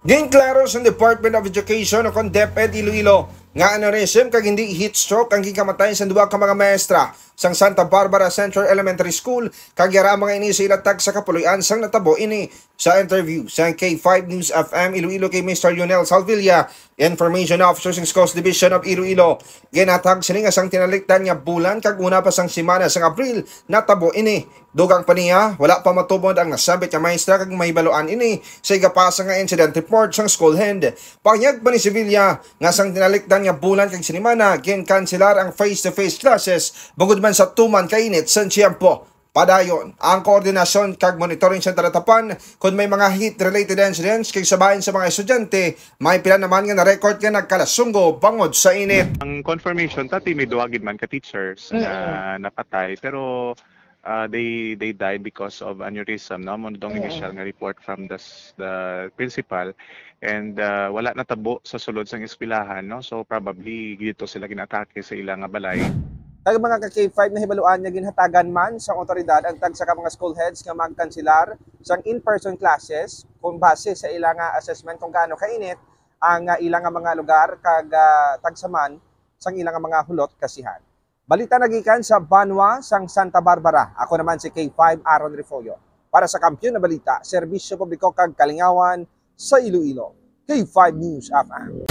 Gain klaro sa Department of Education o kung DepEd Iloilo nga aneurysm kag hindi heat stroke ang gikamatay sa duwa ka mga maestra sang Santa Barbara Central Elementary School kag yara mga ini sa ilatag sa kapuloy-an sang natabo ini. Sa interview sa K5 News FM Iloilo kay Mr. Yonel Salvilla, Information Officer ng Coast Division of Iloilo, ginatag sini nga sang tinalikdan nga bulan kag una pa sang semana sang Abril natabo ini. Dugang pa niya, wala pa matubod ang nasabit nga maestra kag mahibaluan ini sa igapasa nga incident report sang school hand. Panyag pa ni Sevilla nga sang tinalikdan nga bulan kag sinimana gin-cancelar ang face-to-face classes bugod man sa tuman kainit sa tiyempo. Padayon, ang koordinasyon kag monitoring sa talatapan kung may mga heat-related incidents kay sabahin sa mga estudyante, may pila naman nga na-record nga nagkalasunggo bangod sa init. Ang confirmation, tati may duwagid man ka teachers na napatay, pero they died because of aneurysm, no? Mundong initial nga report from the principal, and wala natabo sa sulod sang eskwelahan, no? So probably dito sila ginatake sa ilang nga balay. Tag mga ka-K5 na hibaluan niya ginhatagan man sa otoridad ang tag sa mga school heads nga magkanselar sang in-person classes kung base sa ilang assessment kung gaano kainit ang ilang mga lugar kag tagsaman sang ilang mga hulot kasihan. Balita nagikan sa Banwa sang Santa Barbara. Ako naman si K5 Aaron Refollo. Para sa Kampiyon na Balita, Serbisyo Publiko kag Kalingawan sa Iloilo. K5 News FM.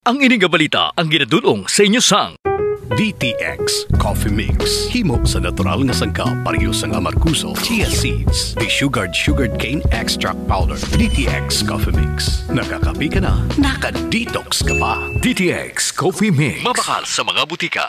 Ang ining balita ang ginadulong sa inyo sang DTX Coffee Mix. Himo sa natural nga sangka pareho sang amarkuso, chia seeds, sugared cane extract powder. DTX Coffee Mix. Nakakapi ka na, naka-detox ka pa. DTX Coffee Mix. Mabakal sa mga butika.